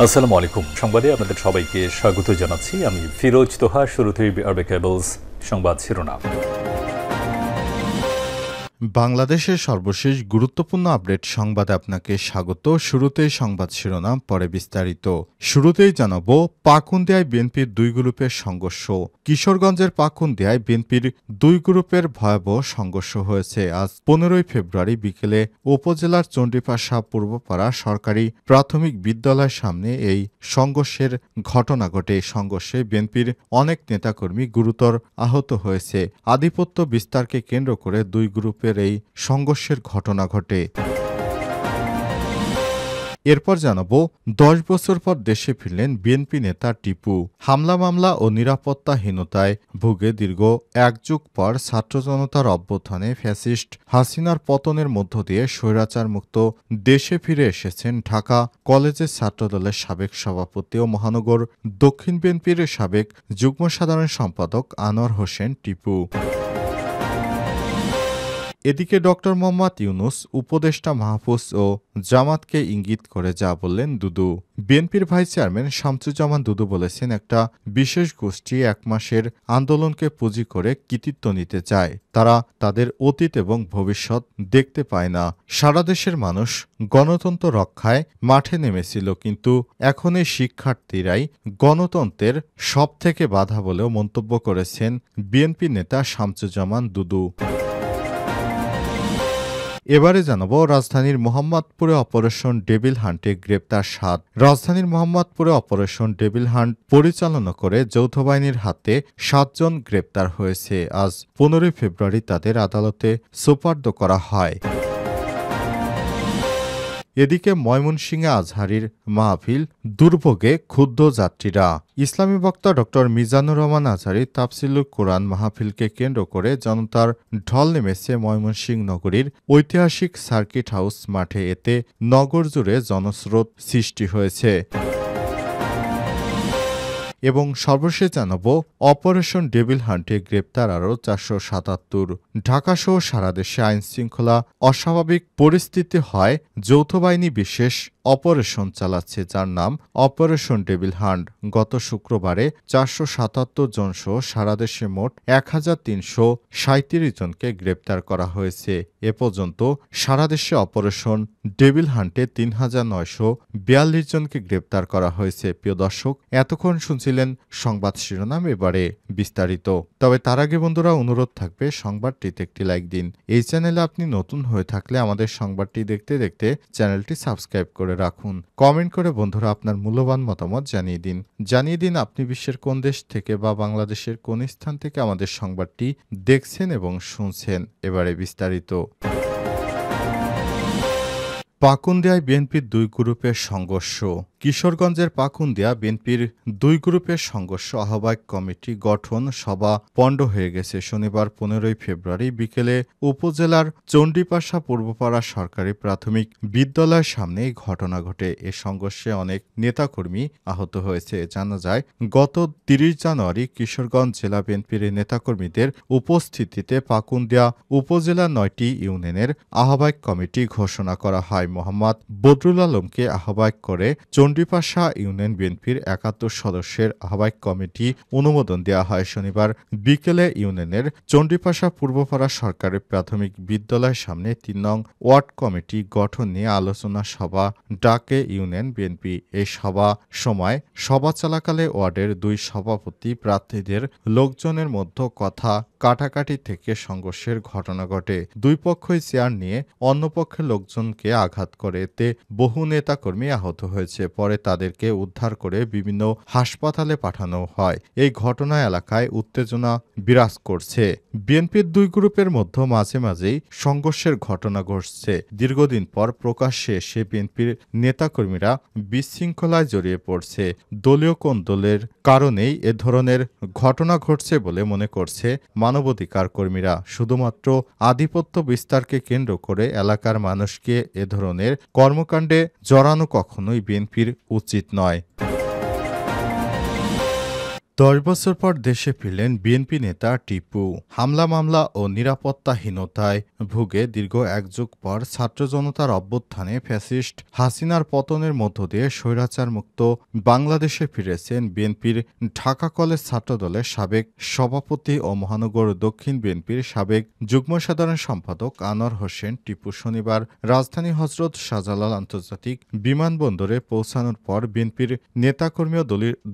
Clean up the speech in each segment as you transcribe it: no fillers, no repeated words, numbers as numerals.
আসসালামু আলাইকুম। সংবাদে আপনাদের সবাইকে স্বাগত জানাচ্ছি। আমি ফিরোজ তোহা। শুরুতেই আরবে কেবলস সংবাদ শিরোনাম। বাংলাদেশের সর্বশেষ গুরুত্বপূর্ণ আপডেট সংবাদে আপনাকে স্বাগত। শুরুতেই সংবাদ শিরোনাম, পরে বিস্তারিত। শুরুতেই জানাবো, পাকুন্দিয়ায় বিএনপির দুই গ্রুপের সংঘর্ষ। কিশোরগঞ্জের পাকুন্দিয়ায় বিএনপির দুই গ্রুপের ভয়াবহ সংঘর্ষ হয়েছে। আজ 15 ফেব্রুয়ারি বিকেলে উপজেলার চণ্ডীপাশা পূর্বপাড়া সরকারি প্রাথমিক বিদ্যালয়ের সামনে এই সংঘর্ষের ঘটনা ঘটে। সংঘর্ষে বিএনপির অনেক নেতাকর্মী গুরুতর আহত হয়েছে। আধিপত্য বিস্তারকে কেন্দ্র করে দুই গ্রুপের এই সংঘর্ষের ঘটনা ঘটে। এরপর জানাবো, 10 বছর পর দেশে ফিরলেন বিএনপি নেতা টিপু। হামলা মামলা ও নিরাপত্তাহীনতায় ভুগে দীর্ঘ এক যুগ পর ছাত্র জনতার অভ্যুত্থানে ফ্যাসিস্ট হাসিনার পতনের মধ্য দিয়ে স্বৈরাচার মুক্ত দেশে ফিরে এসেছেন ঢাকা কলেজের ছাত্রদলের সাবেক সভাপতি ও মহানগর দক্ষিণ বিএনপির সাবেক যুগ্ম সাধারণ সম্পাদক আনোয়ার হোসেন টিপু। এদিকে ডক্টর মোহাম্মদ ইউনূস উপদেষ্টা মাহফুজ ও জামাতকে ইঙ্গিত করে যা বললেন দুদু। বিএনপির ভাইস চেয়ারম্যান শামসুজ্জামান দুদু বলেছেন, একটা বিশেষ গোষ্ঠী 1 মাসের আন্দোলনকে পুঁজি করে কৃতিত্ব নিতে চায়। তারা তাদের অতীত এবং ভবিষ্যৎ দেখতে পায় না। সারা দেশের মানুষ গণতন্ত্র রক্ষায় মাঠে নেমেছিল, কিন্তু এখন এই শিক্ষার্থীরাই গণতন্ত্রের সবথেকে বাধা বলেও মন্তব্য করেছেন বিএনপি নেতা শামসুজ্জামান দুদু। এবারে জানাবো, রাজধানীর মোহাম্মদপুরে অপারেশন ডেভিল হান্টে গ্রেপ্তার 7। রাজধানীর মোহাম্মদপুরে অপারেশন ডেভিল হান্ট পরিচালনা করে যৌথ বাহিনীর হাতে 7 জন গ্রেপ্তার হয়েছে। আজ 15 ফেব্রুয়ারি তাদের আদালতে সোপর্দ করা হয়। এদিকে ময়মনসিংহে আজহারীর মাহফিল দুর্ভোগে ক্ষুব্ধ যাত্রীরা। ইসলামী বক্তা ড মিজানুর রহমান আজহারী তাফসিলুল কোরআন মাহফিলকে কেন্দ্র করে জনতার ঢল নেমেছে ময়মনসিংহ নগরীর ঐতিহাসিক সার্কিট হাউস মাঠে। এতে নগর জুড়ে জনস্রোত সৃষ্টি হয়েছে। এবং সর্বশেষ জানাবো, অপারেশন ডেভিল হান্টে গ্রেপ্তার আরও 477। ঢাকাসহ সারা দেশে আইনশৃঙ্খলা অস্বাভাবিক পরিস্থিতি হয় যৌথ বাহিনী বিশেষ অপারেশন চালাচ্ছে, যার নাম অপারেশন ডেভিল হান্ট। গত শুক্রবারে 477 জন সহ সারা দেশে মোট 1337 জনকে গ্রেপ্তার করা হয়েছে। এ পর্যন্ত সারা দেশে অপারেশন ডেভিল হান্টে 3942 জনকে গ্রেপ্তার করা হয়েছে। প্রিয় দর্শক, এতক্ষণ শুনছিলেন সংবাদ শিরোনাম, এবারে বিস্তারিত। তবে তার আগে বন্ধুরা, অনুরোধ থাকবে সংবাদটিতে একটি লাইক দিন। এই চ্যানেলে আপনি নতুন হয়ে থাকলে আমাদের সংবাদটি দেখতে দেখতে চ্যানেলটি সাবস্ক্রাইব করে রাখুন। কমেন্ট করে বন্ধুরা আপনার মূল্যবান মতামত জানিয়ে দিন আপনি বিশ্বের কোন দেশ থেকে বা বাংলাদেশের কোন স্থান থেকে আমাদের সংবাদটি দেখছেন এবং শুনছেন। এবারে বিস্তারিত। পাকুন্দিয়ায় বিএনপির দুই গ্রুপের সংঘর্ষ। কিশোরগঞ্জের পাকুন্দিয়া বিএনপির দুই গ্রুপের সংঘর্ষ আহ্বায়ক কমিটি গঠন সভা পণ্ড হয়ে গেছে। শনিবার 15 ফেব্রুয়ারি বিকেলে উপজেলার চণ্ডীপাশা পূর্বপাড়া সরকারি প্রাথমিক বিদ্যালয়ের সামনে এই ঘটনা ঘটে। এ সংঘর্ষে অনেক নেতাকর্মী আহত হয়েছে। জানা যায়, গত 30 জানুয়ারি কিশোরগঞ্জ জেলা বিএনপির নেতাকর্মীদের উপস্থিতিতে পাকুন্দিয়া উপজেলার 9টি ইউনিয়নের আহ্বায়ক কমিটি ঘোষণা করা হয়। মোহাম্মদ বদরুল আলমকে আহ্বায়ক করে চণ্ডীপাশা ইউনিয়ন বিএনপির 71 সদস্যের আহ্বায়ক কমিটি অনুমোদন দেওয়া হয়। শনিবার বিকেলে ইউনিয়নের চণ্ডীপাশা পূর্বপাড়া সরকারি প্রাথমিক বিদ্যালয়ের সামনে 3 নং ওয়ার্ড কমিটি গঠন নিয়ে আলোচনা সভা ডাকে ইউনিয়ন বিএনপি। এই সভা চলাকালে ওয়ার্ডের 2 সভাপতি প্রার্থীদের লোকজনের মধ্যে কথা কাটাকাটি থেকে সংঘর্ষের ঘটনা ঘটে। দুই পক্ষই চেয়ার নিয়ে অন্য পক্ষের লোকজনকে আঘাত করে। এতে বহু নেতাকর্মী আহত হয়েছে। পরে তাদেরকে উদ্ধার করে বিভিন্ন হাসপাতালে পাঠানো হয়। এই ঘটনা এলাকায় উত্তেজনা বিরাজ করছে। বিএনপির দুই গ্রুপের মধ্যে মাঝে মাঝেই সংঘর্ষের ঘটনা ঘটছে। দীর্ঘদিন পর প্রকাশ্যে এসে বিএনপির নেতাকর্মীরা বিশৃঙ্খলায় জড়িয়ে পড়ছে। দলীয় কোন দলের কারণেই এ ধরনের ঘটনা ঘটছে বলে মনে করছে মানবাধিকার কর্মীরা। শুধুমাত্র আধিপত্য বিস্তারকে কেন্দ্র করে এলাকার মানুষকে এ ধরনের কর্মকাণ্ডে জড়ানো কখনোই বিএনপির উচিত নয়। 10 বছর পর দেশে ফিরলেন বিএনপি নেতা টিপু। হামলা মামলা ও নিরাপত্তাহীনতায় ভুগে দীর্ঘ এক যুগ পর ছাত্র জনতার অভ্যুত্থানে ফ্যাসিস্ট হাসিনার পতনের মধ্য দিয়ে স্বৈরাচার মুক্ত বাংলাদেশে ফিরেছেন বিএনপির ঢাকা কলেজ ছাত্রদলের সাবেক সভাপতি ও মহানগর দক্ষিণ বিএনপির সাবেক যুগ্ম সাধারণ সম্পাদক আনোয়ার হোসেন টিপু শনিবার রাজধানী হজরত শাহজালাল আন্তর্জাতিক বিমানবন্দরে পৌঁছানোর পর বিএনপির নেতাকর্মী ও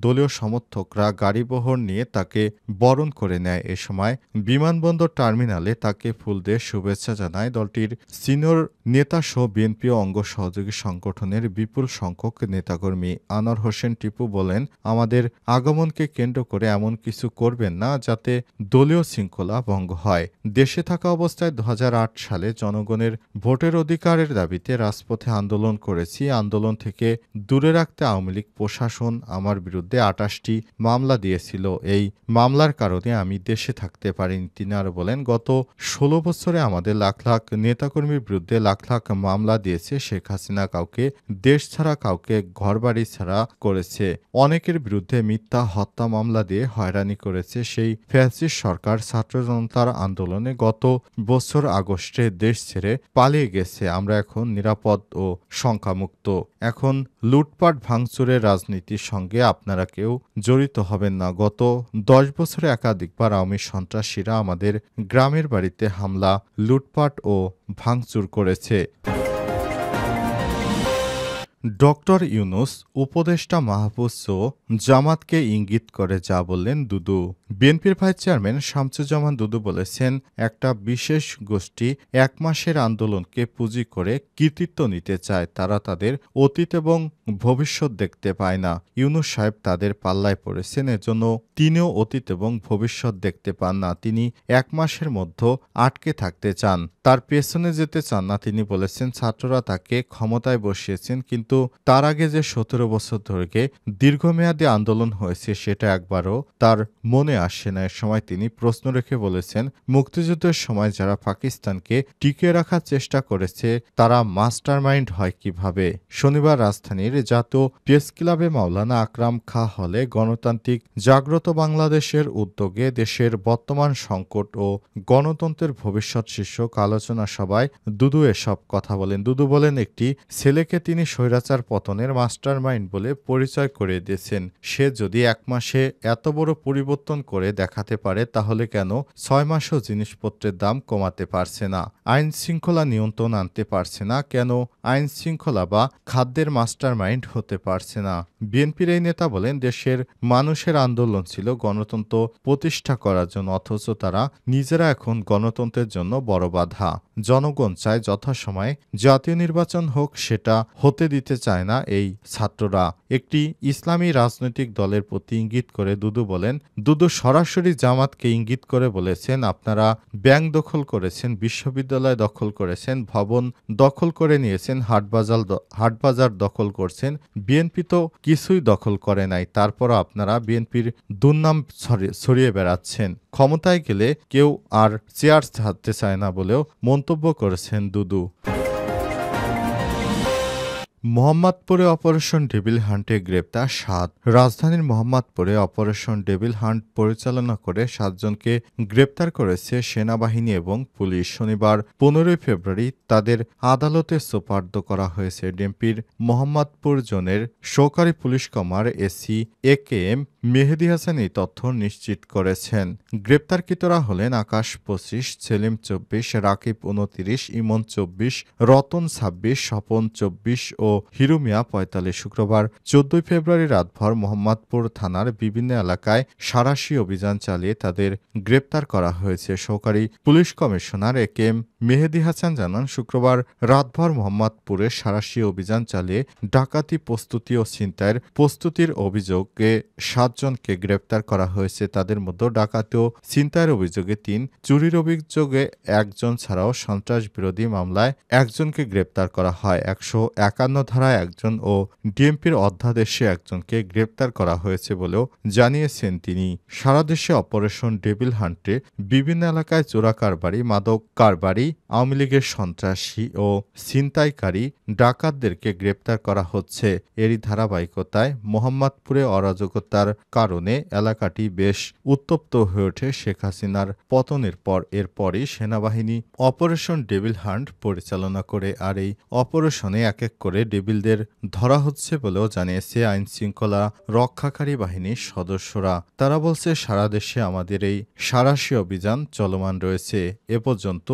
দলীয় সমর্থকরা গাড়িবহর নিয়ে তাকে বরণ করে নেয়। এ সময় বিমানবন্দর টার্মিনালে তাকে ফুল দিয়ে শুভেচ্ছা জানায় দলটির সিনিয়র নেতাসহ বিএনপি ও অঙ্গ সহযোগী সংগঠনের বিপুল সংখ্যক নেতাকর্মী। আনোয়ার হোসেন টিপু বলেন, আমাদের আগমনকে কেন্দ্র করে এমন কিছু করবেন না যাতে দলীয় শৃঙ্খলা ভঙ্গ হয়। দেশে থাকা অবস্থায় 2008 সালে জনগণের ভোটের অধিকারের দাবিতে রাজপথে আন্দোলন করেছি। আন্দোলন থেকে দূরে রাখতে আওয়ামী লীগ প্রশাসন আমার বিরুদ্ধে 28টি মামলা দিয়েছিল। এই মামলার কারণে আমি দেশে থাকতে পারিনি। তিনি আরও বলেন, গত 16 বছরে আমাদের লাখ লাখ নেতাকর্মীর বিরুদ্ধে লাখ লাখ মামলা দিয়েছে শেখ হাসিনা। কাউকে দেশ ছাড়া, কাউকে ঘরবাড়ি ছাড়া করেছে। অনেকের বিরুদ্ধে মিথ্যা হত্যা মামলা দিয়ে হয়রানি করেছে সেই ফ্যাসিস্ট সরকার। ছাত্র জনতার আন্দোলনে গত বছর আগস্টে দেশ ছেড়ে পালিয়ে গেছে। আমরা এখন নিরাপদ ও শঙ্কামুক্ত। এখন লুটপাট ভাঙচুরের রাজনীতির সঙ্গে আপনারা কেউ জড়িত হবেন না। গত 10 বছরে একাধিকবার আওয়ামী সন্ত্রাসীরা আমাদের গ্রামের বাড়িতে হামলা, লুটপাট ও ভাঙচুর করেছে। ডক্টর ইউনূস উপদেষ্টা মাহফুজও জামাতকে ইঙ্গিত করে যা বললেন দুদু। বিএনপির ভাইস চেয়ারম্যান শামসুজ্জামান দুদু বলেছেন, একটা বিশেষ গোষ্ঠী 1 মাসের আন্দোলনকে পুঁজি করে কৃতিত্ব নিতে চায়। তারা তাদের অতীত এবং ভবিষ্যৎ দেখতে পায় না। ইউনূস সাহেব তাদের পাল্লায় পড়েছেন, এজন্য তিনিও অতীত এবং ভবিষ্যৎ দেখতে পান না। তিনি 1 মাসের মধ্যে আটকে থাকতে চান, তার পেছনে যেতে চান না। তিনি বলেছেন, ছাত্ররা তাকে ক্ষমতায় বসিয়েছেন, কিন্তু তার আগে যে 17 বছর ধরে দীর্ঘমেয়াদী আন্দোলন হয়েছে সেটা একবারও তার মনে আসে না। এ সময় তিনি প্রশ্ন রেখে বলেছেন, মুক্তিযুদ্ধের সময় যারা পাকিস্তানকে টিকিয়ে রাখার চেষ্টা করেছে তারা মাস্টারমাইন্ড হয় কিভাবে? শনিবার রাজধানীর জাতীয় প্রেস ক্লাবে মাওলানা আকরাম খাঁ হলে গণতান্ত্রিক জাগ্রত বাংলাদেশের উদ্যোগে দেশের বর্তমান সংকট ও গণতন্ত্রের ভবিষ্যৎ শীর্ষক আলোচনা সভায় দুদু এসব কথা বলেন। দুদু বলেন, একটি ছেলেকে তিনি স্বৈরাচার পতনের মাস্টারমাইন্ড বলে পরিচয় করে দিয়েছেন। সে যদি 1 মাসে এত বড় পরিবর্তন করে দেখাতে পারে তাহলে কেন 6 মাসেও জিনিসপত্রের দাম কমাতে পারছে না? আইন শৃঙ্খলা নিয়ন্ত্রণ আনতে পারছে না কেন? আইন শৃঙ্খলা বা খাদ্যের মাস্টারমাইন্ড হতে পারছে না? বিএনপির এই নেতা বলেন, দেশের মানুষের আন্দোলন ছিল গণতন্ত্র প্রতিষ্ঠা করার জন্য, অথচ তারা নিজেরা এখন গণতন্ত্রের জন্য বড় বাধা। জনগণ চায় যথাসময়ে জাতীয় নির্বাচন হোক, সেটা হতে দিতে চায় না এই ছাত্ররা। একটি ইসলামী রাজনৈতিক দলের প্রতি ইঙ্গিত করে দুদু বলেন, দুদু সরাসরি জামাতকে ইঙ্গিত করে বলেছেন, আপনারা ব্যাংক দখল করেছেন, বিশ্ববিদ্যালয় দখল করেছেন, ভবন দখল করে নিয়েছেন, হাটবাজার দখল করছেন। বিএনপি তো কিছুই দখল করে নাই, তারপর আপনারা বিএনপির দুর্নাম ছড়িয়ে বেড়াচ্ছেন। ক্ষমতায় গেলে কেউ আর চেয়ার ছাড়তে চায় না বলেও মন্তব্য করেছেন দুদু। মোহাম্মদপুরে অপারেশন ডেভিল হান্টে গ্রেপ্তার 7। রাজধানীর মোহাম্মদপুরে অপারেশন ডেভিল হান্ট পরিচালনা করে 7 জনকে গ্রেপ্তার করেছে সেনাবাহিনী এবং পুলিশ। শনিবার 15 ফেব্রুয়ারি তাদের আদালতে সোপর্দ করা হয়েছে। ডিএমপির মোহাম্মদপুর জোনের সহকারী পুলিশ কমান্ডার এসি একেএম মেহেদী হাসান এই তথ্য নিশ্চিত করেছেন। গ্রেপ্তারকৃতরা হলেন আকাশ 25, সেলিম 24, রাকিব 29, ইমন 24, রতন 26, স্বপন 24 ও হিরু মিয়া 45। শুক্রবার 14 ফেব্রুয়ারি রাতভর মোহাম্মদপুর থানার বিভিন্ন এলাকায় সাঁড়াশি অভিযান চালিয়ে তাদের গ্রেপ্তার করা হয়েছে। সহকারী পুলিশ কমিশনার একেএম মেহেদী হাসান জানান, শুক্রবার রাতভর মোহাম্মদপুরে সাঁড়াশি অভিযান চালিয়ে ডাকাতি প্রস্তুতি ও ছিনতাইয়ের প্রস্তুতির অভিযোগে 7 জনকে গ্রেপ্তার করা হয়েছে। তাদের মধ্যে ডাকাতি ও ছিনতাইয়ের অভিযোগে 3, চুরির অভিযোগে 1 জন ছাড়াও সন্ত্রাস বিরোধী মামলায় 1 জনকে গ্রেপ্তার করা হয়। 151 ধারায় 1 জন ও ডিএমপির অধ্যাদেশে 1 জনকে গ্রেপ্তার করা হয়েছে বলেও জানিয়েছেন তিনি। সারা দেশে অপারেশন ডেভিল হান্টে বিভিন্ন এলাকায় চোরা কারবারি, মাদক কারবারি, আওয়ামী লীগের সন্ত্রাসী ও ছিনতাইকারী ডাকাতদেরকে গ্রেপ্তার করা হচ্ছে। এরই ধারাবাহিকতায় মোহাম্মদপুরে অরাজকতার কারণে এলাকাটি বেশ উত্তপ্ত হয়ে ওঠে শেখ হাসিনার পতনের পর। এরপরই সেনাবাহিনী অপারেশন ডেভিল হান্ট পরিচালনা করে, আর এই অপারেশনে এক এক করে ডেভিলদের ধরা হচ্ছে বলেও জানিয়েছে আইনশৃঙ্খলা রক্ষাকারী বাহিনীর সদস্যরা। তারা বলছে, সারা দেশে আমাদের এই সাঁড়াশি অভিযান চলমান রয়েছে। এ পর্যন্ত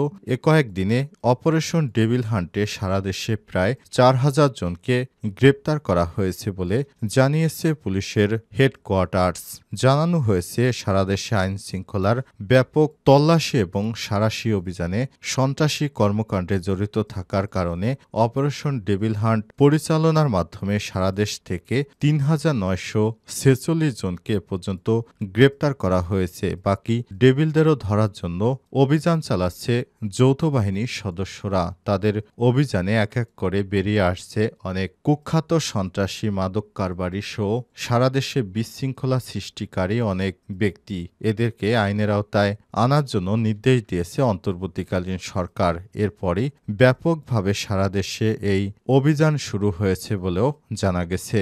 কয়েকদিনে অপারেশন ডেভিল হান্টে সারা দেশে প্রায় ৪,০০০ জনকে গ্রেপ্তার করা হয়েছে বলে জানিয়েছে পুলিশের হেডকোয়ার্টার্স। জানানো হয়েছে, সারা দেশে আইন শৃঙ্খলার ব্যাপক তল্লাশি এবং সাঁড়াশি অভিযানে সন্ত্রাসী কর্মকাণ্ডে জড়িত থাকার কারণে অপারেশন ডেভিল হান্ট পরিচালনার মাধ্যমে সারা দেশ থেকে ৩,৯৪৬ জনকে পর্যন্ত গ্রেপ্তার করা হয়েছে। বাকি ডেভিলদেরও ধরার জন্য অভিযান চালাচ্ছে যৌথ বাহিনীর সদস্যরা। তাদের অভিযানে এক এক করে বেরিয়ে আসছে অনেক কুখ্যাত সন্ত্রাসী, মাদক কারবারি সহ সারা দেশে বিশৃঙ্খলা সৃষ্টিকারী অনেক ব্যক্তি। এদেরকে আইনের আওতায় আনার জন্য নির্দেশ দিয়েছে অন্তর্বর্তীকালীন সরকার। এরপরই ব্যাপকভাবে সারা দেশে এই অভিযান শুরু হয়েছে বলেও জানা গেছে।